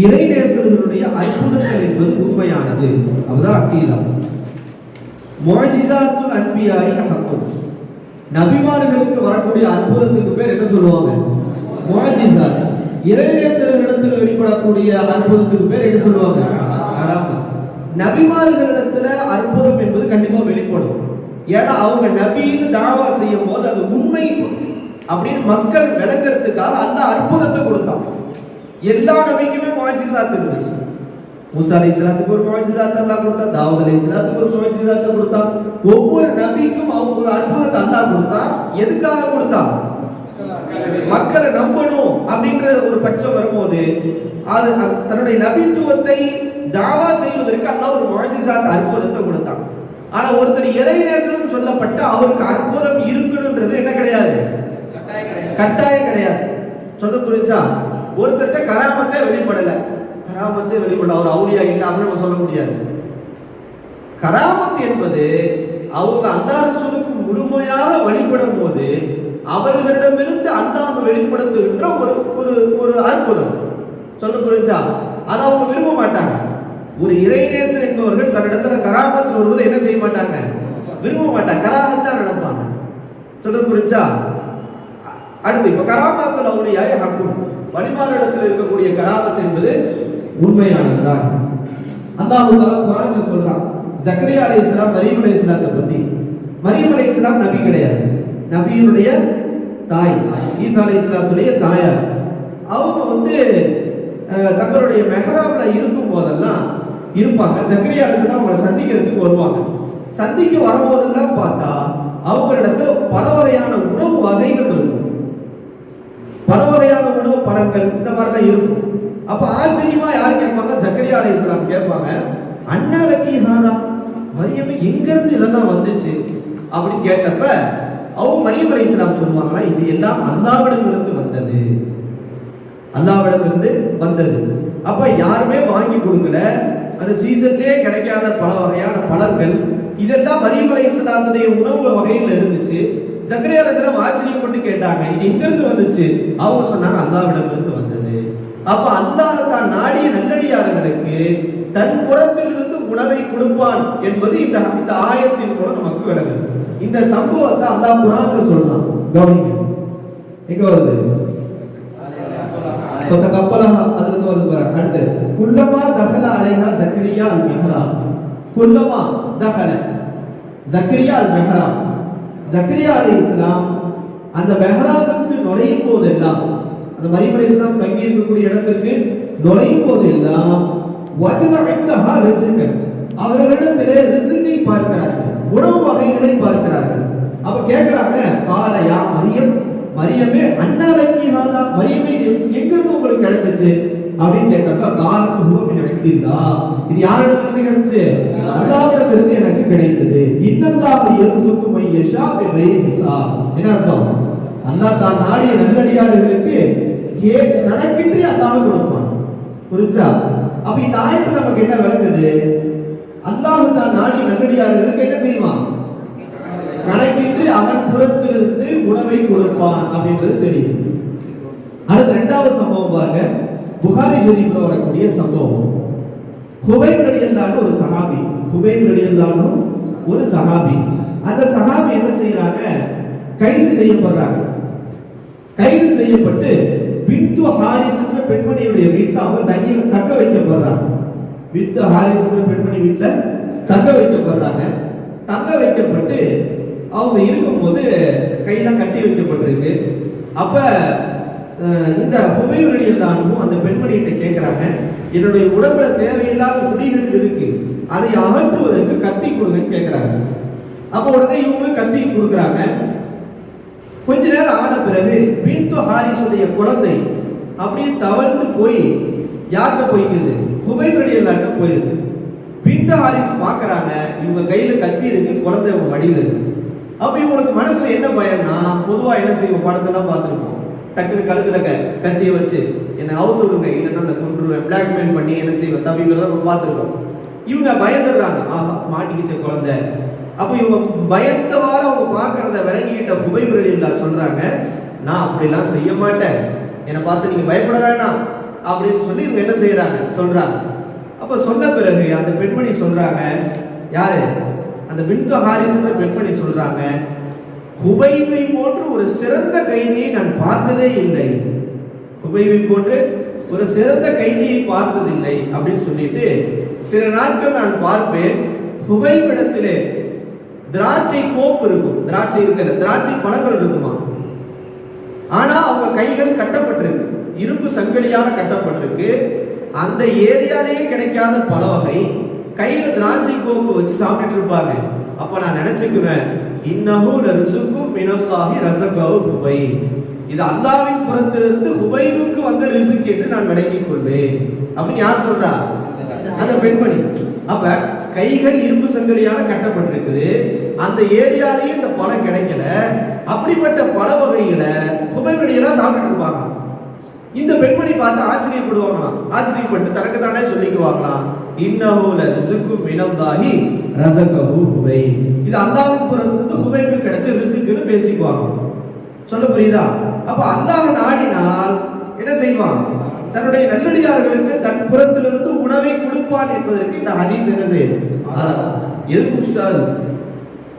இறைநேசர்களுடைய அற்புதங்கள் என்பது உண்மையானது. அதுதான் அக்கீதா. முஅஜிஸாத்துல் அன்பியாஇ ஹக்கும். நபிமார்களுக்கு வரக்கூடிய அற்புதத்துக்கு பேர் என்ன சொல்லுவாங்க? முஅஜிஸாத். இறைநேசர்களிடத்தில் வெளிப்படக்கூடிய அற்புதத்துக்கு பேர் என்ன சொல்லுவாங்க? கராமத். நபிமார்களிடத்துல அற்புதம் என்பது கண்டிப்பா வெளிப்படும். ஏன்னா அவங்க நபின்னு தாவா செய்யும் போது அது உண்மை அப்படின்னு மக்கள் விளங்குறதுக்காக அந்த அற்புதத்தை கொடுத்தான். எல்லா நபிக்குமே முஅஜிஸாத் இருந்துச்சு. மூசா அலைஹிஸ்ஸலாத்துக்கு ஒரு முஅஜிஸாத் அல்லாஹ் கொடுத்தான், தாவூத் அலைஹிஸ்ஸலாத்துக்கு ஒரு முஅஜிஸாத் கொடுத்தான். ஒவ்வொரு நபிக்கும் அவங்க ஒரு அற்புதத்தை அல்லாஹ் கொடுத்தான். எதுக்காக கொடுத்தான்? மக்களை நம்பணும் அப்படின்ற ஒரு பட்சம் வரும்போது அது தன்னுடைய நபித்துவத்தை தாவா செய்வதற்கு அல்லாஹ் ஒரு முஅஜிஸாத் அற்புதத்தை கொடுத்தான். ஆனா ஒருத்தர் இறைநேசன் சொல்லப்பட்ட அவருக்கு அற்புதம் இருக்கணும்ன்றது என்ன கிடையாது? கட்டாயம் கிடையாது. சொல்ல புரிஞ்சா? ஒருத்தர்கிட்ட கராமத்தே வெளிப்படல, கராமத்தே வெளிப்பட அவர் அவுலியா இல்லை அப்படின்னு நம்ம சொல்ல முடியாது. கராமத் என்பது அவங்க அல்லாஹ் ரசூலுக்கு முழுமையாக வழிபடும் போது அவர்களிடமிருந்து அல்லாஹ் வெளிப்படுத்துகின்ற ஒரு ஒரு ஒரு அற்புதம். சொல்ல புரிஞ்சா? அதை அவங்க விரும்ப மாட்டாங்க. ஒரு இறைநேசர் என்பவர்கள் தன்னிடத்துல கராமத் வருவதை என்ன செய்ய மாட்டாங்க? விரும்ப மாட்டாங்க. கராமத்தா நடப்பாங்க. சொல்ல புரிஞ்சா? அடுத்து இப்ப கராமத்துல் அவுலியாஇ ஹக்கும், வழிமாரிடத்தில் இருக்கக்கூடிய கராமத் என்பது உண்மையானதுதான். அல்லாஹ் தஆலா குர்ஆன்ல சொல்றான். ஜக்கரியா அலைஹிஸ்ஸலாம் மரியம் அலைஹிஸ்ஸலாத்தை பத்தி. மரியம் அலைஹிஸ்ஸலாம் நபி கிடையாது, நபியினுடைய தாய், ஈசா அலைஹிஸ்ஸலாத்துடைய தாயார். அவங்க தங்களுடைய மெஹராப்ல இருக்கும் போதெல்லாம் இருப்பாங்க. ஜக்கரியா அலைஹிஸ்ஸலாம் அவங்களை சந்திக்கிறதுக்கு வருவாங்க. சந்திக்க வரும்போதெல்லாம் பார்த்தா அவங்களிடத்துல பல வகையான உணவு வகைகள் இருக்கும், பல வகையான உணவு பழங்கள் இந்த மாதிரிலாம் இருக்கும். அப்ப ஆச்சரியமா யார் கேட்பாங்க? ஜக்கரியா அலைஹிஸ்ஸலாம் கேட்பாங்க, அண்ணா லக்கீஹானா, மரியமே எங்க இருந்து இதெல்லாம் வந்துச்சு அப்படின்னு கேட்டப்ப அவங்க மரியம் அலைஹிஸ்ஸலாம் சொல்லுவாங்களா, இது எல்லாம் அல்லாஹ்விடமிருந்து வந்தது, அல்லாஹ்விடமிருந்து வந்தது. அப்ப யாருமே வாங்கி கொடுக்கல, அந்த சீசன்லயே கிடைக்காத பல வகையான பழங்கள் இதெல்லாம் மரியம் அலைஹிஸ்ஸலாமுடைய உணவு வகையில இருந்துச்சு. ஜக்கரியா அலைஹிஸ்ஸலாம் ஆச்சரியப்பட்டு கேட்டாங்க, இது எங்க இருந்து வந்துச்சு? அவங்க சொன்னாங்க, அல்லாஹ்விடமிருந்து வந்தது. அப்ப அல்லாஹ் தான் நாடிய நல்லடியார்களுக்கு தன் புறத்திலிருந்து உணவை கொடுப்பான் என்பது இந்த ஆயத்தின் மூலம் நமக்கு விளங்குது. இந்த சம்பவத்தை அல்லாஹ் குர்ஆன்ல சொல்றான். கவனிங்க, எங்க வருது? ஃபதகப்பலஹா, அதுல வருது பாருங்க. அடுத்து குல்லமா தஹல அலைஹா ஜக்கரியா அல் மிஹ்ராப். குல்லமா தஹல ஜக்கரியா அல் மிஹ்ராப், ஜக்கரியா அலைஹிஸ்ஸலாம் அந்த மெஹராபுக்கு நுழையும் போதெல்லாம், அந்த மரியம் அலைஹிஸ்ஸலாம் தங்கி இருக்கக்கூடிய இடத்திற்கு நுழையும் போதெல்லாம் வஜதஹா ரிஸ்கன், அவர்களிடத்திலே ரிஸ்கை பார்க்கிறார்கள், உணவு வகைகளை பார்க்கிறார்கள். அப்ப கேட்கிறாங்க, காலையா மரியம், மரியமே அண்ணா லக்கீஹானா, மரியமே எங்க இருந்து உங்களுக்கு கிடைச்சிச்சு அப்படின்னு கேட்டப்ப காலத்து ஹுவ கிடைத்தா, இது யாரிடமிருந்து கிடைச்சு? அல்லாஹ்விடமிருந்து எனக்கு கிடைத்தது. இன்னல்லாஹு யர்ஸுகு மை யஷா பிகைரி ஹிசாப். என்ன அர்த்தம்? அல்லாஹ் தான் நாடிய நல்லடியார்களுக்கு கணக்கின்றி அல்லாஹ் கொடுப்பான். புரிஞ்சா? அப்ப இந்த ஆயத்துல நமக்கு என்ன விளங்குது? அல்லாஹ் தான் நாடிய நல்லடியார்களுக்கு என்ன செய்வான்? கணக்கின்றி அவன் புறத்திலிருந்து உணவை கொடுப்பான் அப்படின்றது தெரியும். அடுத்த இரண்டாவது சம்பவம் பாருங்க, புகாரி ஷரீஃப்ல வரக்கூடிய சம்பவம். ஹுபைப் ரலியல்லாஹு ஒரு சஹாபி, ஹுபைப் ரலியல்லாஹு ஒரு சஹாபி. அந்த சஹாபி என்ன செய்யறாங்க? கைது செய்யப்படுறாங்க. கைது செய்யப்பட்டு பின்து ஹாரிஸ் என்ற பெண்மணியுடைய வீட்டில் அவங்க தக்க வைக்கப்படுறாங்க. பின்து ஹாரிஸ் என்ற பெண்மணி வீட்டில் தக்க வைக்கப்படுறாங்க. தங்க வைக்கப்பட்டு அவங்க இருக்கும்போது கையெல்லாம் கட்டி வைக்கப்பட்டிருக்கு. அப்ப இந்த ஹுபைப் ரலியல்லாஹு அந்த பெண்மணிகிட்ட கேட்கிறாங்க, என்னுடைய உடம்புல தேவையில்லாத முடிகள் இருக்கு, அதை அகற்றுவதற்கு கத்தி கொடுங்கன்னு கேட்கிறாங்க. அப்ப உடனே இவங்க கத்தி கொடுக்குறாங்க. கொஞ்ச நேரம் ஆன பிறகு பின்து ஹாரிஸுடைய குழந்தை அப்படியே தவழ்ந்து போய் யார்கிட்ட போய்க்குது? ஹுபைப் ரலியல்லாஹு போயிருக்கு. பின்து ஹாரிஸ் பார்க்கறாங்க, இவங்க கையில கத்தி இருக்கு, குழந்தை இவங்க மடியில இருக்கு. அப்ப இவங்களுக்கு மனசுல என்ன பயம்னா, பொதுவா என்ன செய்வோம், படத்தெல்லாம் பார்த்துருப்போம், டக்குனு கழுத்துல கத்தியை வச்சு என்னை அவுத்து விடுங்க, இல்லைன்னா நான் கொன்றுவேன், பிளாக்மெயில் பண்ணி என்ன செய்வேன் தவிங்கிறத நம்ம பார்த்துருக்கோம். இவங்க பயந்துடுறாங்க, ஆஹா மாட்டிக்கிச்ச குழந்தை. அப்ப இவங்க பயந்தவாறு அவங்க பார்க்கறத விளங்கிட்ட ஹுபைப் ரலியல்லாஹு சொல்றாங்க, நான் அப்படிலாம் செய்ய மாட்டேன், என்னை பார்த்து நீங்க பயப்பட வேண்டாம் அப்படின்னு சொல்லி இவங்க என்ன செய்யறாங்க சொல்றாங்க. அப்ப சொன்ன பிறகு அந்த பெண்மணி சொல்றாங்க, யாரு அந்த பின்து ஹாரிஸ் என்ற பெண்மணி சொல்றாங்க, ஹுபைபை போன்று ஒரு சிறந்த கைதியை நான் பார்த்ததே இல்லை, ஹுபைபை போன்று ஒரு சிறந்த கைதியை பார்த்ததில்லை அப்படின்னு சொல்லிட்டு சில நாட்கள் நான் பார்ப்பேன், ஹுபைபிடத்திலே திராட்சை கோப்பு இருக்கும், திராட்சை இருக்கிற திராட்சை பழங்கள் இருக்குமா, ஆனா அவங்க கைகள் கட்டப்பட்டிருக்கு, இரும்பு சங்கிலியால கட்டப்பட்டிருக்கு. அந்த ஏரியாலேயே கிடைக்காத பல வகை கையில திராட்சை கோப்பு வச்சு சாப்பிட்டு இருப்பாங்க. அப்ப நான் நினைச்சுக்குவேன், இன்னஹு லர்சுக்கும் மினல்லாஹி ரஸகஹு ஹுபை, இது அல்லாஹ்வின் புறத்திலிருந்து ஹுபைபுக்கு வந்த ரிஸ்க் என்று நான் விளங்கிக் கொள்வேன் அப்படின்னு யார் சொல்றா? அந்த பெண்மணி. அப்ப கைகள் இரும்பு சங்கிலியால கட்டப்பட்டிருக்குது, அந்த ஏரியாலேயே இந்த பழம் கிடைக்கல, அப்படிப்பட்ட பல வகைகளை ஹுபைபடியெல்லாம் சாப்பிட்டு இருப்பாங்க. இந்த பெண்மணி பார்த்து ஆச்சரியப்படுவாங்களாம், ஆச்சரியப்பட்டு தனக்கு தானே சொல்லிக்குவாங்களாம், இன்னஹு லர்சுக்கும் மினல்லாஹி ரஸகஹு ஹுபை, இது அல்லாஹ்வின் புறத்திலிருந்து ஹுபைபுக்கு கிடைச்ச ரிஸ்க்னு பேசிக்குவாங்க. சொல்ல புரியுதா? அப்ப அல்லாஹ் நாடினால் என்ன செய்வான்? தன்னுடைய நல்லடியார்களுக்கு தன் புறத்திலிருந்து உணவை கொடுப்பான் என்பதற்கு இந்த ஹதீஸ் என்ன செய்யுது? எதுக்கு உஸ்தாத்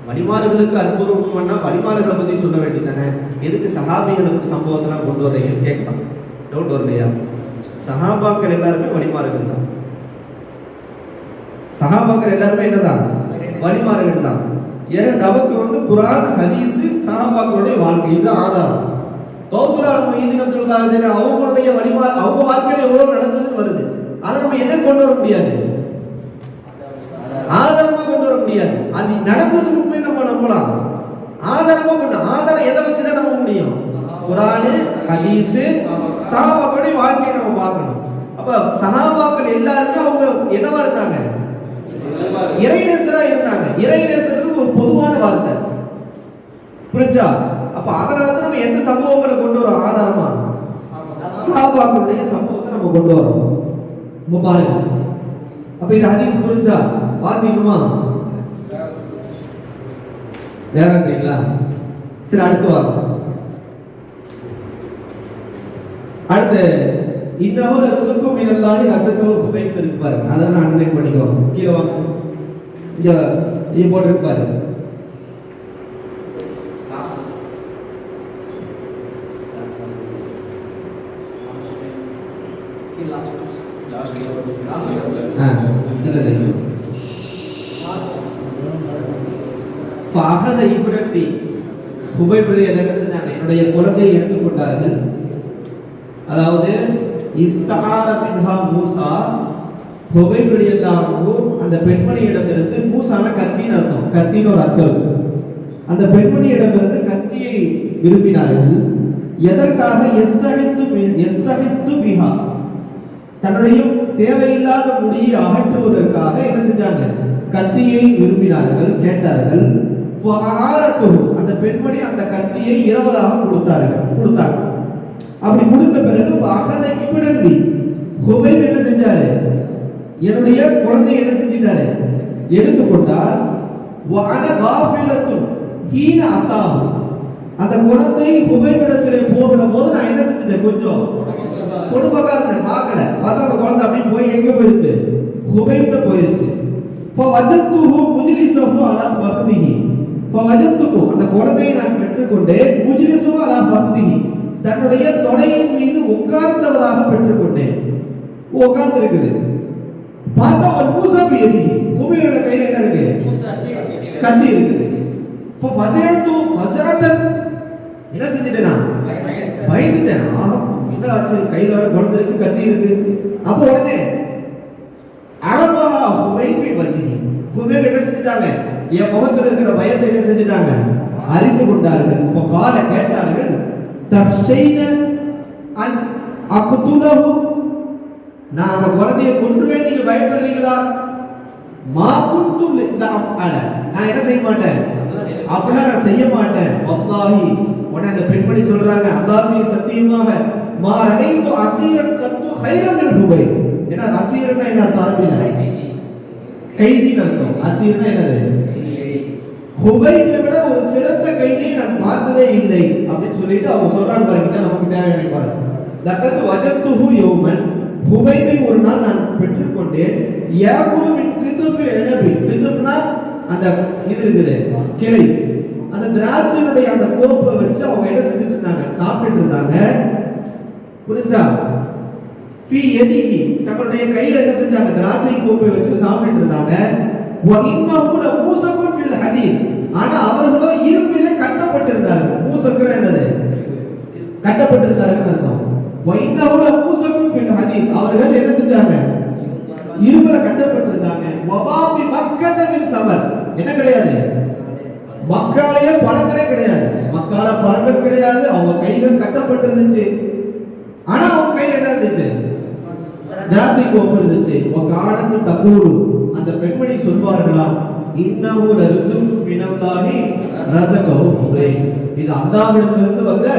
வழிமாறுகளுக்கு அற்புதம் பண்ணா வழிமாறுகளை பத்தி சொல்ல வேண்டியதானே, எதுக்கு சஹாபிகளுக்கு சம்பவத்தெல்லாம் கொண்டு வர்றீங்கன்னு கேட்கலாம். டவுட் வரலையா? சஹாபாக்கள் எல்லாருமே வழிமாறுகள் தான், சஹாபாக்கள் எல்லாருமே என்னதான் வழிமாறுகள் தான். ஏன்னா நமக்கு குர்ஆன் ஹதீஸ் சஹாபாக்களுடைய வாழ்க்கை இது ஆதாரம். அவங்களுடைய வழிமாறு அவங்க வாழ்க்கையில எவ்வளவு நடந்ததுன்னு வருது, அதை நம்ம என்ன கொண்டு வர முடியாது, ஆதாரமா கொண்டு வர முடியாது. அது நடந்ததுக்கு உண்மை நம்ம நம்பலாம், ஆதாரமா கொண்டு ஆதாரம் எதை வச்சுதான் நம்ப முடியும்? குர்ஆன் ஹதீஸ் சஹாபாக்களுடைய வாழ்க்கையை நம்ம பார்க்கணும். அப்ப சஹாபாக்கள் எல்லாருமே அவங்க என்னவா இருந்தாங்க? இறைநேசரா இருந்தாங்க. இறைநேசருக்கு ஒரு பொதுவான வார்த்தை, புரிஞ்சா? அப்ப அதனால தான் நம்ம எந்த சம்பவங்களை கொண்டு வரோம் ஆதாரமா? சஹாபாக்களுடைய சம்பவத்தை நம்ம கொண்டு வரோம். பாருங்க, அப்ப இந்த ஹதீஸ் புரிஞ்சா வாசிக்கணுமா வேறீங்களா? சரி, அடுத்து வாங்க. அடுத்து இன்னஹு லர்சுக்கும் மினல்லாஹி ரஸகஹு ஹுபைப் இருக்கு பாருங்க, அதை நான் அண்டர்லைன் பண்ணிக்கோ. கீழே வாங்க, இங்க போட்டு இருக்கு பாருங்க. என்னுடைய குழந்தையை எடுத்துக்கொண்டார்கள். அதாவது மூசா அந்த பெண்மணியிடமிருந்து, மூசான கத்தின்னு அர்த்தம், கத்தின்னு ஒரு அர்த்தம். அந்த பெண்மணியிடமிருந்து கத்தியை விரும்பினார்கள். எதற்காக? தன்னுடைய தேவையில்லாத முடியை அகற்றுவதற்காக என்ன செஞ்சாங்க? கத்தியை விரும்பினார்கள், கேட்டார்கள். அந்த பெண்மணி அந்த கத்தியை இரவலாக கொடுத்தாங்க. அப்படி கொடுத்த பிறகு ஹுபைப் என்ன செஞ்சாரு? என்னுடைய குழந்தையை என்ன செஞ்சிட்டாரு? எடுத்துக்கொண்டார். அந்த குழந்தை ஹுபைபிடத்திலே போகிற போது நான் என்ன செஞ்சேன்? கொஞ்சம் கொடுப்பக்காரன் பார்க்கல, பார்த்தா அந்த குழந்தை அப்படி போய் எங்க போயிருச்சு? ஹுபைபிட்ட போயிருச்சு. அந்த குழந்தையை நான் பெற்றுக்கொண்டேன். தன்னுடைய தொடையின் மீது உட்கார்ந்தவராக பெற்றுக்கொண்டேன். உட்கார்ந்து இருக்குது. பார்த்தா ஒரு மூசா பேதி ஹுபையோட கையில என்ன இருக்கு? கத்தி இருக்குது. என்ன செஞ்சிட்டேனா? பயந்துட்டேன். என்ன ஆச்சு? கையில வர குழந்தை இருக்கு, கத்தி இருக்கு. அப்போ உடனே அரபா ஹுபைபி வஜிஹி, ஹுபைப் என்ன செஞ்சிட்டாங்க? என் முகத்தில் இருக்கிற பயத்தை என்ன செஞ்சிட்டாங்க? அறிந்து கொண்டார்கள். ஃபகால கேட்டார்கள், தர்ஷைன அன் அக்துலஹு, நான் அந்த குழந்தையை கொன்றுவேன், நீங்க பயப்படுறீங்களா? மா குன்து லஅஃஅல, நான் என்ன செய்ய மாட்டேன், அப்படிலாம் நான் செய்ய மாட்டேன். வல்லாஹி, உடனே அந்த பெண்மணி சொல்றாங்க, அல்லாஹ்வின் சத்தியமாக, மா ரஐது அஸீரன் கத்து கைரன் மின் ஹுபைப். ஏன்னா அஸீர்னா என்ன அர்த்தம்? அரபில கைதின்னு அர்த்தம். அஸீர்னா என்னது? ஹுபைபை விட ஒரு சிறந்த கைதியை நான் பார்த்ததே இல்லை அப்படின்னு சொல்லிட்டு அவங்க சொல்றாங்க. பாருங்க, நமக்கு தேவையான பாருங்க. லக்கத் வஜத்துஹு யௌமன், ஹுபைபை ஒரு நாள் நான் பெற்றுக்கொண்டேன். யாகுலு மின் கிதுஃபி இனபி, கிதுஃப்னா அந்த இது இருக்குது கிளை, அந்த திராட்சையுடைய அந்த கோப்பை வச்சு அவங்க என்ன செஞ்சுட்டு இருந்தாங்க, சாப்பிட்டு இருந்தாங்க. புரிஞ்சா? ஃபீ யதிஹி, தங்களுடைய கையில என்ன செஞ்சாங்க, திராட்சை கோப்பை வச்சு சாப்பிட்டு இருந்தாங்க. வ இன்னஹு லமூஸகுன் ஃபில் ஹதீத், ஆனா அவர்களோ இரும்பிலே கட்டப்பட்டிருந்தார்கள். மூசக்குனா என்னது, கட்டப்பட்டிருந்தார்கள் அர்த்தம். வ இன்னஹு லமூஸகுன் ஃபில் ஹதீத், அவர்கள் என்ன செஞ்சாங்க, இரும்புல கட்டப்பட்டிருந்தாங்க. வபாபி மக்கத மின் சமர், என்ன கிடையாது, மக்காலயே பழங்களே கிடையாது, மக்கால பழங்கள் கிடையாது. அவங்க கைகள் கட்டப்பட்டிருந்துச்சு, ஆனா அவங்க கையில என்ன இருந்துச்சு, திராட்சை கோப்பு இருந்துச்சு. காலத்து தக்கூடு, அந்த பெண்மணி சொல்வார்களாம், இன்னஹு லரிசுக்கு மினல்லாஹி ரஸகஹு ஹுபை, இது அல்லாஹ்விடமிருந்து வந்த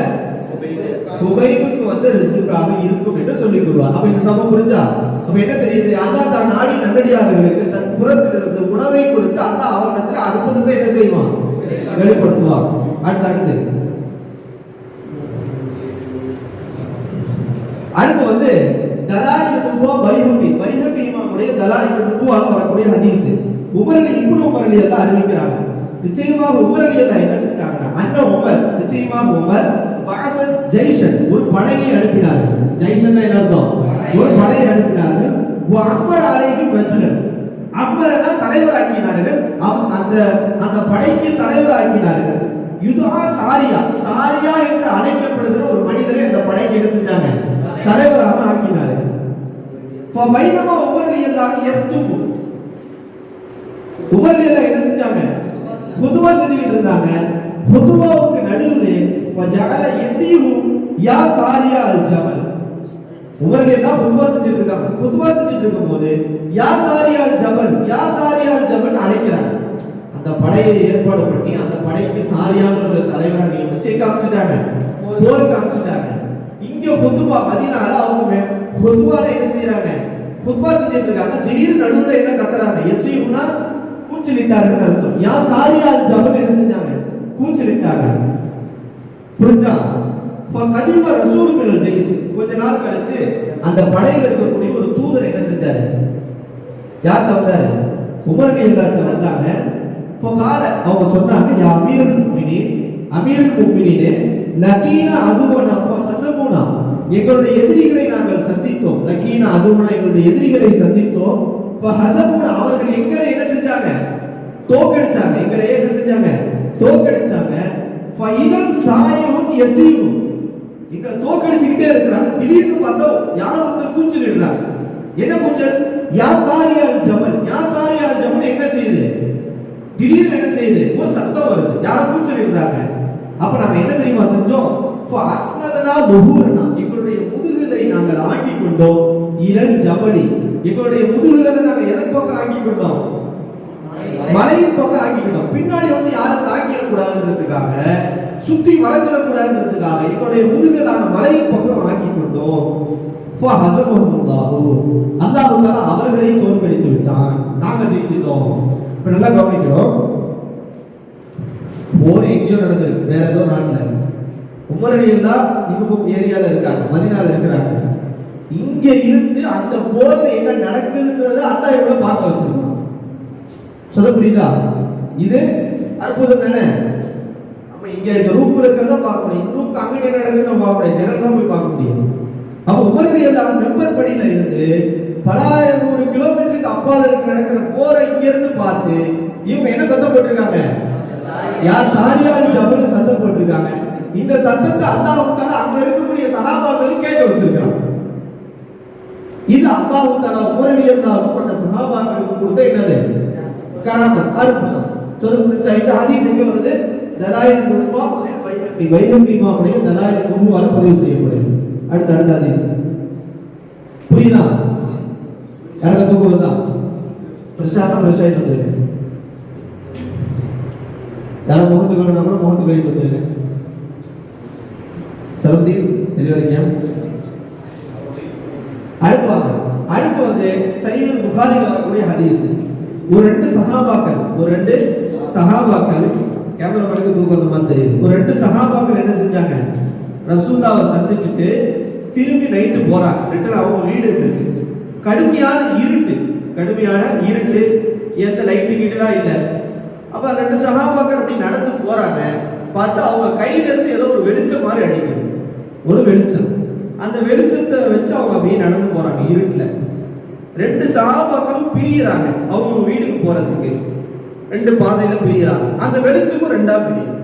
ஹுபைபுக்கு வந்த ரிஸ்காக இருக்கும் என்று சொல்லிக் கொள்வார். அப்ப இந்த சமம் புரிஞ்சா, அப்ப என்ன தெரியுது, அல்லாஹ் தான் நாடி நல்லடியார்களுக்கு தன் புறத்திலிருந்து உணவை கொடுத்து அல்லாஹ் அவரிடத்தில் அற்புதத்தை என்ன செய்வான், வெளிப்படுத்துவார். அடுத்து வந்து தலாயில் நுபுவா பைஹகி, பைஹகி இமாமுடைய தலாயில் நுபுவால வரக்கூடிய ஹதீஸ். உமர் இப்னு உமர் ரலியல்லாஹு அறிவிக்கிறாங்க, நிச்சயமாக உமர் ரலியல்லாஹு என்ன செஞ்சாங்கன்னா, அன்ன உமர், நிச்சயமாக உமர் பாஸன் ஜெய்ஷன், ஒரு படையை அனுப்பினார்கள். ஜெய்ஷன்னா என்ன அர்த்தம், ஒரு படையை அனுப்பினார்கள். வ அக்பர் அலைஹி ரஜுலன், அக்பரனா தலைவராக்கினார்கள், அந்த படைக்கு தலைவராக்கினார்கள். யுதுஹா சாரியா, சாரியா என்று அழைக்கப்படுகிற ஒரு மனிதரை அந்த படைக்கு என்ன செஞ்சாங்க, தலைவராக ஆக்கினார்கள். ஃபபைனமா உமர் ரலியல்லாஹு யக்துபு, உமர் ரலியல்லாஹு என்ன செஞ்சாங்க, குதுவா செஞ்சிட்டு இருந்தாங்க. குதுவாவுக்கு நடுவுல வஜஅல யஸீஹு யா சாரியா அல் ஜபல், உமர் ரலியல்லாஹு குதுவா செஞ்சிட்டு இருக்காங்க. குதுவா செஞ்சிட்டு இருக்கும்போது யா சாரியா அல் ஜபல், யா சாரியா அல் ஜபல் அழைக்கிறாங்க. அந்த படையை ஏற்பாடு பண்ணி அந்த படைக்கு சாரியான்ற தலைவரா நியமிச்சு காமிச்சிட்டாங்க, போருக்கு காமிச்சிட்டாங்க. இங்க குதுவா மதீனால அவங்க குதுவால என்ன செய்யறாங்க, குதுவா செஞ்சிட்டு இருக்காங்க. திடீர்னு நடுவுல என்ன கத்துறாங்க, யஸீஹுனா கூச்சலிட்டாருன்னு அர்த்தம். யா சாரியா அல் ஜபல் என்ன செஞ்சாங்க, கூச்சலிட்டாங்க. புரிஞ்சா? ஃபகதிம ரசூல் மினல் ஜைஸ், கொஞ்ச நாள் கழிச்சு அந்த படையில இருக்கக்கூடிய ஒரு தூதர் என்ன செஞ்சாரு, யார்ட்ட வந்தாரு, உமர் ரலியல்லாஹு வந்தாங்க. ஃபகால, அவங்க சொன்னாங்க, யா அமீருல் முஃமினீன், அமீருல் முஃமினீனே லகீனா அதுவனா ஃபஹஸபுனா, எங்களுடைய எதிரிகளை நாங்கள் சந்தித்தோம். லகீனா அதுவனா, எங்களுடைய எதிரிகளை சந்தித்தோம். ஃபஹஸபுனா, அவர்கள் எங்களை என்ன செஞ்சாங்க, தோக்கடிச்சாங்க. எங்களை என்ன செஞ்சாங்க, தோக்கடிச்சாங்க. ஃபைதன் சாயிமுன் யஸீபு, எங்களை தோக்கடிச்சிட்டே இருக்காங்க. திடீர்னு பார்த்தா யாரோ ஒருத்தர் கூச்சலிடுறாங்க. என்ன கூச்சல், யா சாரியா அல் ஜமல், யா சாரியா அல் ஜமல் என்ன செய்யுது, திடீர்னு என்ன செய்யுது, ஒரு சத்தம் வருது, யாரோ கூச்சலிடுறாங்க. அப்ப நாங்க என்ன தெரியுமா செஞ்சோம், ஃபஅஸ்னதனா புஹூரனா, எங்களுடைய முதுகுகளை நாங்கள் ஆக்கி கொண்டோம். இலன் ஜபலி, எங்களுடைய முதுகுகளை நாங்க எதன் பக்கம் ஆக்கி கொண்டோம், மலையின் பக்கம் ஆக்கிக்கிட்டோம். பின்னாடி வந்து யாரும் தாக்கிட கூடாதுன்றதுக்காக, சுத்தி வளைச்சிட கூடாதுன்றதுக்காக எங்களுடைய முதுகலான மலையின் பக்கம் ஆக்கி கொண்டோம். ஃபஹஸபஹுல்லாஹு, அல்லாஹ் தஆலா அவர்களை தோற்கடித்து விட்டான், நாங்க ஜெயிச்சிட்டோம். இப்ப நல்லா கவனிக்கணும், போர் எங்கேயோ நடந்திருக்கு, வேற ஏதோ நாட்டுல. உமர் ரலியல்லாஹு இவங்க ஏரியால இருக்காங்க, மதீனால இருக்கிறாங்க. இங்க இருந்து அந்த போர்ல என்ன நடக்குதுன்றத அல்லாஹ் எவ்வளவு பார்க்க வச்சிருக்கான். சொல்ல புரியுதா? இது அற்புதம் தானே. நம்ம இங்க இந்த ரூம்ல இருக்கிறத பார்க்க முடியும், ரூம்க்கு அங்க என்ன நடக்குதுன்னு நம்ம பார்க்க முடியாது, ஜன்னல் தான் போய் பார்க்க முடியும். அப்ப உமர் ரலியல்லாஹு மெம்பர் படியில இருந்து பல 100 கிலோமீட்டருக்கு அப்பால இருக்கு நடக்கிற போரை இங்க இருந்து பார்த்து இவங்க என்ன சத்தம் போட்டிருக்காங்க, யா சாரியா அல் ஜபல் சத்தம் போட்டிருக்காங்க. இந்த சத்தத்தை அல்லாஹ் தஆலா அங்க இருக்கக்கூடிய சஹாபாக்களுக்கு கேட்க வச்சிருக்காங்க. இது அல்லாஹ் தஆலா உமர் ரலியல்லாஹு அந்த சஹாபாக்களுக்கு கொடுத்த என்னது, கராமத், அற்புதம். சொல்லுங்க, இந்த ஹதீஸ் எங்க வருது, தலாயில் நுபுவா பைஹகி, பைஹகி இமாமுடைய தலாயில் நுபுவால பதிவு செய்யப்படுது. அடுத்த ஹதீஸ் புரியுதா? யாரா தூக்குறதா, பிரசாதம் பிரசாயம் வந்துருக்கு. யார முகத்துக்கு வேணும்னா கூட முகத்துக்கு கழிட்டு வந்துருக்கு. சரந்தி தெளிவாரியா? அடுத்து வந்து சஹீஹுல் புகாரில வரக்கூடிய ஹதீஸ். ஒரு ரெண்டு சஹாபாக்கள் கேமரா படுக்க தூக்குற மாதிரி தெரியுது. ஒரு ரெண்டு சஹாபாக்கள் என்ன செஞ்சாங்க, ரசூலுல்லாஹ்வை சந்திச்சுட்டு திரும்பி நைட்டு போறாங்க. ரிட்டர்ன் அவங்க வீடு இருக்கு, கடுமையான இருட்டு, கடுமையான இருட்டு, எந்த லைட்டு கீட்டுலாம் இல்லை. அப்ப ரெண்டு சஹாபாக்கள் அப்படி நடந்து போறாங்க. பார்த்தா அவங்க கையில இருந்து ஏதோ ஒரு வெளிச்சம் மாதிரி அடிக்குது, ஒரு வெளிச்சம். அந்த வெளிச்சத்தை வச்சு அவங்க அப்படியே நடந்து போறாங்க இருட்டுல. ரெண்டு சஹாபாக்களும் பிரியிறாங்க அவங்க வீட்டுக்கு போறதுக்கு. ரெண்டு பாதையில பிரியிறாங்க. அந்த வெளிச்சமும் ரெண்டா பிரியும்.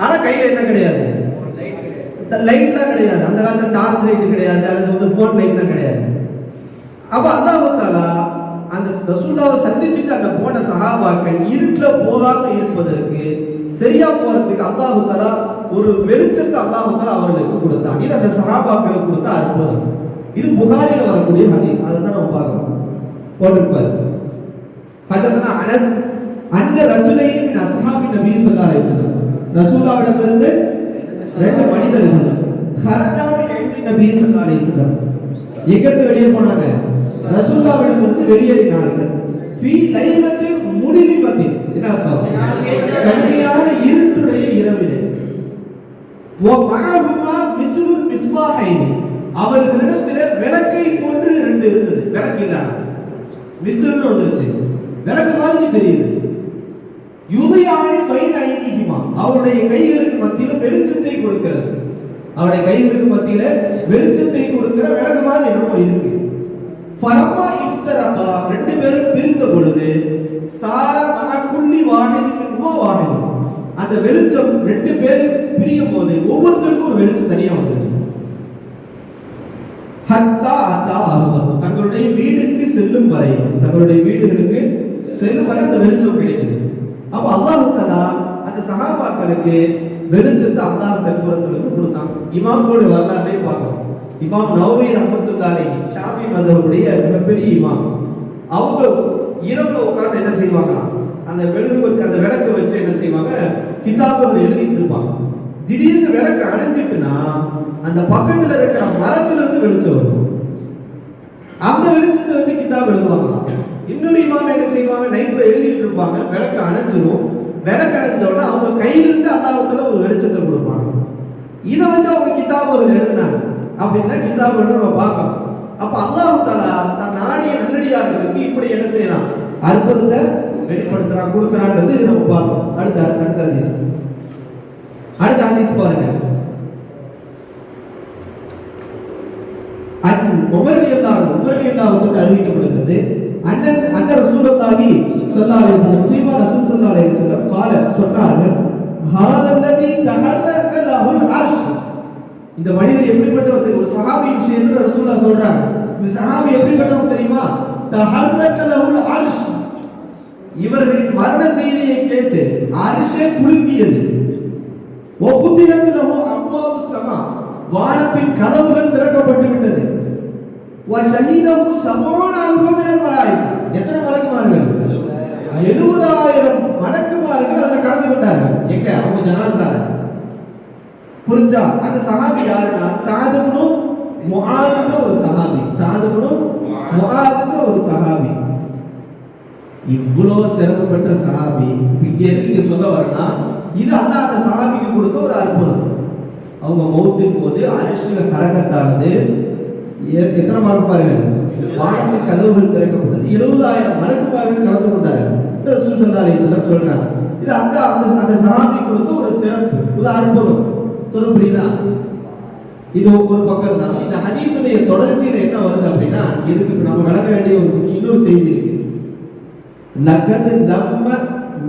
ஆனா கையில என்ன கிடையாது, லைட்லாம் கிடையாது. அந்த காலத்துல டார்ச் லைட் கிடையாது, அல்லது போன் லைட்லாம் கிடையாது. அப்ப அல்லாஹ் தஆலா அந்த ரசூலுல்லாஹை சந்திச்சுட்டு அந்த போன சஹாபாக்கள் இருட்டுல போகாம இருப்பதற்கு, சரியா போறதுக்கு அல்லாஹ் தஆலா ஒரு வெளிச்சத்தை அல்லாஹ் தஆலா அவர்களுக்கு கொடுத்தான். இது அந்த சஹாபாக்களுக்கு கொடுத்த அற்புதம். இது புகாரில வரக்கூடிய ஹதீஸ். அதை தான் நம்ம பார்க்கணும். போட்டிருப்பாரு ஹதரனா அனஸ் அன்ன ரஜுலைன் மின் அஸ்ஹாபி நபி ஸல்லல்லாஹு அலைஹி வஸல்லம், ரசூலுல்லாஹ்விடமிருந்து ரெண்டு மனிதர்கள் ஹரஜா மின் இன்தி நபி ஸல்லல்லாஹு அலைஹி வஸல்லம், எங்கிருந்து வெளியே போனாங்க, ரசூலுல்லாஹ்விடமிருந்து வெளியேறினார்கள். ஃபீ லைலத்தின் முனிலிமத்தின், என்ன அர்த்தம், கடுமையான இருட்டுடைய இரவிலே. வ மஅஹுமா மிஸ்லுல் மிஸ்பாஹைனி, அவர்களிடத்திலே விளக்கை போன்று ரெண்டு இருந்தது. விளக்கு இல்ல, மிஸ்லுன்னு வந்துருச்சு, விளக்கு மாதிரி தெரியுது. யுதியானி பைன ஐதிஹிமா, அவருடைய கைகளுக்கு மத்தியில வெளிச்சத்தை கொடுக்கிறது. அவருடைய கைகளுக்கு மத்தியில வெளிச்சத்தை கொடுக்கிற விளக்கு மாதிரி என்னமோ இருக்கு. ஃபலமா இஃப்தரகா, ரெண்டு பேரும் பிரிந்த பொழுது சார மனக்குள்ளி வாஹிதின் மின்ஹுமா வாஹித், அந்த வெளிச்சம் ரெண்டு பேரும் பிரியும் போது ஒவ்வொருத்தருக்கும் ஒரு வெளிச்சம் தனியா வந்தது. ஹத்தா அத்தா அஹ்லஹு, தங்களுடைய வீட்டுக்கு செல்லும் வரை, தங்களுடைய வீடுகளுக்கு செல்லும் வரை அந்த வெளிச்சம் கிடைக்குது. அப்ப அல்லாஹ் தஆலா அந்த சஹாபாக்களுக்கு வெளிச்சத்தை அல்லாஹ் தற்புறத்திலிருந்து கொடுத்தான். இமாம்களோட வரலாற்றை பார்க்கணும். இமாம் நவவி ரஹ்மத்துல்லாஹி அலைஹி, ஷாஃபி மذஹபுடைய மிகப்பெரிய இமாம். அவங்க இரவுல உட்கார்ந்து என்ன செய்வாங்க, அந்த விளக்கு வச்சு என்ன செய்வாங்க, கிதாபுகள் எழுதிட்டு இருப்பாங்க. திடீர்னு விளக்கு அணைஞ்சிட்டுனா அந்த பக்கத்துல இருக்கிற மரத்துல இருந்து வெளிச்சம் வரும். அந்த வெளிச்சத்தை வந்து கிதாப் எழுதுவாங்க. இன்னொரு இமாம் என்ன செய்வாங்க, நைட்ல எழுதிட்டு இருப்பாங்க, விளக்கு அணைஞ்சிரும். விளக்கு அணைஞ்சோடனே அவங்க கையிலிருந்து அல்லாஹ்வுத்தாலா ஒரு வெளிச்சத்தை கொடுப்பாங்க. இதை வச்சு அவங்க கிதாபுகள் எழுதினாங்க. அப்படின்னா கிதாபுகள் நம்ம பார்க்கணும். அப்ப அல்லாஹ் தஆலா தன் நாடிய நல்லடியார்களுக்கு இப்படி என்ன செய்யறான், அற்புதத்தை வெளிப்படுத்துறான், கொடுக்கறான்றது இது நம்ம பார்க்கணும். அடுத்த ஹதீஸ் பாருங்க. உமர் ரலியல்லாஹு அறிவிக்கப்படுகிறது, அன்ன ரசூலுல்லாஹி ஸல்லல்லாஹு அலைஹி வஸல்லம், சீமா ரசூல் ஸல்லல்லாஹு அலைஹி வஸல்லம் قال, சொன்னார்கள், ஹாதல்லதி தஹர்ரக லஹுல் அர்ஷ், இந்த மனிதர் எப்படிப்பட்டவர், ஒரு சஹாபி விஷயத்துல ரசூலுல்லாஹ் சொல்றாங்க. இந்த சஹாபி எப்படிப்பட்டவர் தெரியுமா, தஹர்ரக லஹுல் அர்ஷ், இவர்களின் மரண செய்தியை கேட்டு அர்ஷே குலுங்கியது. வஃபுதிரத் லஹு அப்வாபு ஸமா, வானத்தின் கதவுகள் திறக்கப்பட்டு விட்டது. வஷஹீதஹு 70,000 மினல் மலாயிகா, எத்தனை மலக்குமார்கள், 70,000 மலக்குமார்கள் அதுல கலந்து கொண்டார்கள். எங்க, அவங்க ஜனாஸால. புரிஞ்சா? அந்த சஹாபி யாருன்னா சஅத் இப்னு முஆத்ன்ற ஒரு சஹாபி. சஅத் இப்னு முஆத்ன்ற ஒரு சஹாபி. இவ்வளவு சிறப்பு பெற்ற சஹாபி. இங்க சொல்ல வரனா, இது அல்லாஹ் அந்த சஹாபிக்கு கொடுத்த ஒரு அற்புதம். அவங்க மௌத்தின் போது அரிசில கரகத்தானது எத்தனை மார்க் பாருங்க, வானத்தின் கதவுகள் திறக்கப்பட்டது. 70,000 மலக்குமார்கள் கலந்து கொண்டார்கள். ரசூல் ஸல்லல்லாஹு அலைஹி வஸல்லம் சொல்றாங்க. இது அந்த சஹாபி கொடுத்த ஒரு சிறப்பு, ஒரு அற்புதம். சொல்ல புரியுதா? இது ஒரு பக்கம் தான். இந்த ஹதீஸுடைய தொடர்ச்சியில என்ன வருது அப்படின்னா, இதுக்கு நம்ம விளக்க வேண்டிய ஒரு இன்னொரு செய்தி இருக்கு. லகத் லம்ம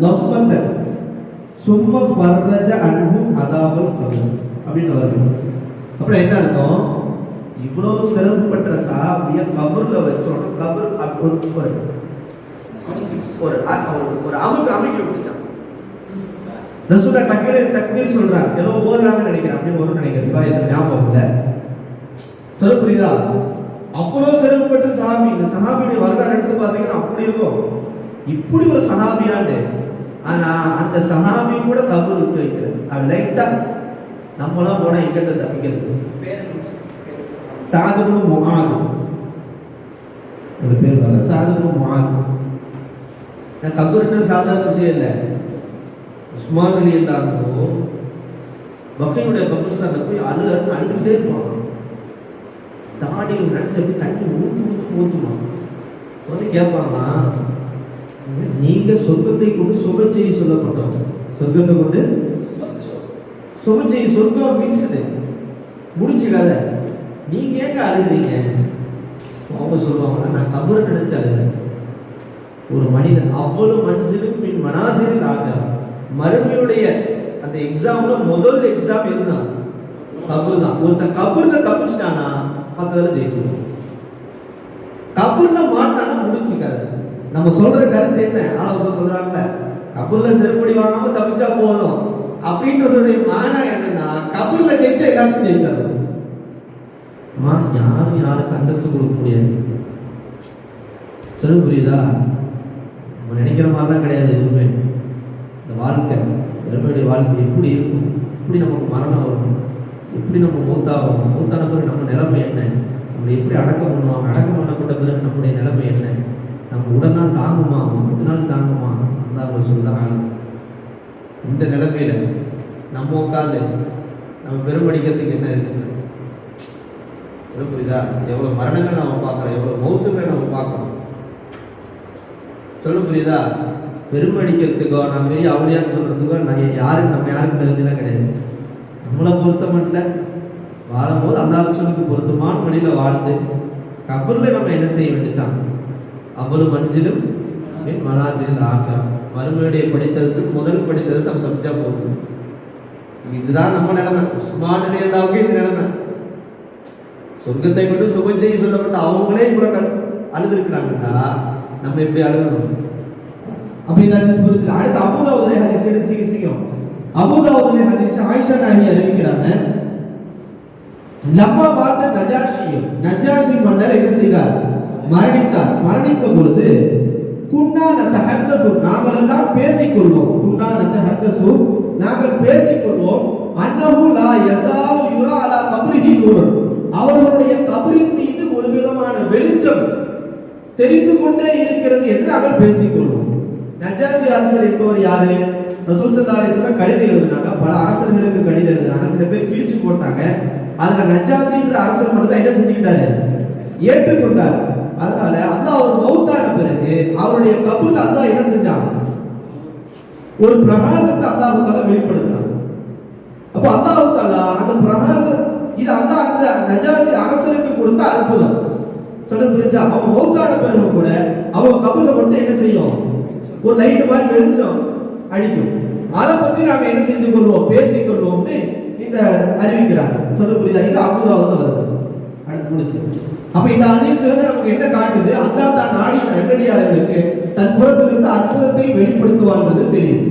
நம்மத்தன் சும்ம ஃபர்ரஜ அன்ஹு அதாபல் கபர் அப்படின்னு வருது. அப்புறம் என்ன அர்த்தம், இவ்வளவு சிறப்பு பெற்ற சஹாபிய கபர்ல வச்சோட கபர் ஒரு அமைக்க விட்டுச்சான். ரசூலா தக்பீர் சொல்றாங்க, ஏதோ ஓதுறாங்கன்னு நினைக்கிறேன், அப்படின்னு ஒரு நினைக்கிறேன், இது ஞாபகம் இல்ல. சொல்ல புரியுதா? அவ்வளவு சிறப்பு பெற்ற சஹாபி. இந்த சஹாபியுடைய வரலாறு எடுத்து பார்த்தீங்கன்னா அப்படி இருக்கும். இப்படி ஒரு சஹாபியாண்டு, ஆனா அந்த சஹாபி கூட கபர் விட்டு வைக்கிறது. அது லைட்டா நம்மளாம் போனா எங்கிட்ட தப்பிக்கிறது. சஅத் இப்னு முஆத், ஒரு பேர் வர சஅத் இப்னு முஆத். நான் கபர்ன்ற சாதாரண விஷயம் இல்லை. உஸ்மான் ரலியல்லாஹு பக்ரியுடைய கபர்ஸ்தான்ல போய் அழுதுகிட்டே இருப்பாங்க. தாடியில் நடந்து தண்ணி ஊற்றி வந்து கேட்பாங்க, நீங்க சொர்க்கத்தை கொண்டு சுப செய்தி சொல்லப்பட்டோம், சொர்க்கத்தை கொண்டு சுப செய்தி, சொர்க்கம் ஃபிக்ஸ்டு முடிச்சு கதை, நீங்க ஏங்க அழுகிறீங்க? அவங்க சொல்லுவாங்க, நான் கபரை நினைச்சு அழுகிறேன். ஒரு மனிதன் அவ்வளவு மனுஷனும் பின் மனாசிரில் ஆகிறான். மறுமையுடைய அந்த எக்ஸாம்ல முதல் எக்ஸாம் இருந்தான் கபர் தான். ஒருத்தன் கபர்ல தப்பிச்சிட்டானா மற்றதில் ஜெயிச்சிடும். கபர்ல மாட்டானா முடிச்சு கதை. நம்ம சொல்ற கருத்து என்ன? ஆலோசனை சொல்றாங்கல்ல, கபர்ல செருப்படி வாங்காம தப்பிச்சா போதும் அப்படின்றதுடைய மானா என்னன்னா, கபர்ல ஜெயிச்சா எல்லாத்தையும் ஜெயிச்சாரு. யாரும் யாருக்கு அந்தஸ்து கொடுக்க முடியாது. சொல்ல புரியுதா? நம்ம நினைக்கிற மாதிரிலாம் கிடையாது எதுவுமே. இந்த வாழ்க்கை, வெறுமையுடைய வாழ்க்கை எப்படி இருக்கும், எப்படி நமக்கு மரணம் வரும், எப்படி நம்ம மூத்தாகும், மூத்தான பிறகு நம்ம நிலைமை என்ன, நம்ம எப்படி அடக்கம் பண்ணுவோம், அடக்கம் பண்ணப்பட்ட பிறகு நம்முடைய நிலைமை என்ன, நம்ம உடனே தாங்குமா, 10 நாள் தாங்குமா, அதான் சொல்லுறாங்க. இந்த நிலைமையில நம்ம உட்காந்து நம்ம பெருமடிக்கிறதுக்கு என்ன இருக்கு? புரியுதா? எவ்வளவு மரணங்கள் நம்ம பார்க்கிறோம், எவ்வளவு மௌத்துக்களை நம்ம பார்க்கிறோம். சொல்ல புரியுதா? பெருமடிக்கிறதுக்கோ நம்ம பெரிய அவளியான்னு சொல்றதுக்கோ நம்ம யாருக்கும் தகுதியெல்லாம் கிடையாது. நம்மளை பொறுத்த மட்டும் வாழும்போது அந்த அரசுக்கு பொருத்தமான வழியில வாழ்ந்து கபர்ல நம்ம என்ன செய்ய வேண்டியதான், அவ்வளவு மனுஷனும் மனாசிரில் ஆக்கலாம். வறுமையுடைய படித்ததுக்கு முதல் படித்தது நம்ம தப்பிச்சா போகுது. இதுதான் நம்ம நிலைமை. சுமார் நிலையாவுக்கு இது நிலைமை. சொர்க்கத்தை கொண்டு சுப செய்தி சொல்லப்பட்ட அவங்களே இவ்வளவு அழுதுருக்கிறாங்கடா, நம்ம எப்படி அழுகணும் அப்படின்னு புரிஞ்சு. அடுத்து அபூதாவுதுலே ஹதீஸ் எடுத்து சீக்கிரம். அபூதாவுதுலே ஹதீஸ் ஆயிஷா நாயகி அறிவிக்கிறாங்க, லம்மா பார்த்த நஜாஷி மன்னர் என்ன செய்தார்? மரணித்தார். மரணித்த பொழுது குன்னா நதஹத்தஸு, நாங்கள் எல்லாம் பேசிக்கொள்வோம். குன்னா நதஹத்தஸு, நாங்கள் பேசிக்கொள்வோம். அன்னஹு லா யஸாலு யுரா அலா கப்ரிஹி நூர், அவர்களுடைய கபரின் மீது ஒரு விதமான வெளிச்சம் தெரிந்து கொண்டே இருக்கிறது என்று நாங்கள் பேசிக்கொள்வோம். நஜாஷி அரசர் என்பவர் யாரு? ரசூல் ஸல்லல்லாஹு அலைஹி வஸல்லம் கடிதம் எழுதினாங்க. பல அரசர்களுக்கு கடிதம் எழுதினாங்க. சில பேர் கிழிச்சு போட்டாங்க. அதுல நஜாஷி என்ற அரசர் மட்டும் தான் என்ன செஞ்சுக்கிட்டாரு? ஏற்றுக்கொண்டார். அதனால அல்லாஹ் அவர் மௌத்தான பிறகு அவருடைய கபூர்ல அல்லாஹ் என்ன செஞ்சான்? ஒரு பிரகாசத்தை அல்லாஹ் தஆலா வெளிப்படுத்தினார். அப்ப அல்லாஹ் தஆலா அந்த பிரகாசம், இது அல்லாஹ் அந்த நஜாஷி அரசருக்கு கொடுத்த அற்புதம். சொல்ல புரிஞ்சா? அவன் மௌத்தான பிறகு கூட அவன் கபூர்ல மட்டும் என்ன செய்யும்? ஒரு லைட் மாதிரி வெளிச்சம் அடிக்கும். அதை பற்றி நாம என்ன செய்து கொள்வோம், பேசிக் கொள்வோம்னு இந்த அறிவிக்கிறாங்க. சொல்ல புரியுதா? இது அபூதாவுல வருது. அடுத்து முடிச்சு. அப்ப இந்த ஹதீஸ்ல நமக்கு என்ன காட்டுது? அல்லாஹ் தான் நாடின நல்லடியார்களுக்கு தன் புறத்திலிருந்து அற்புதத்தை வெளிப்படுத்துவான்றது தெரியும்.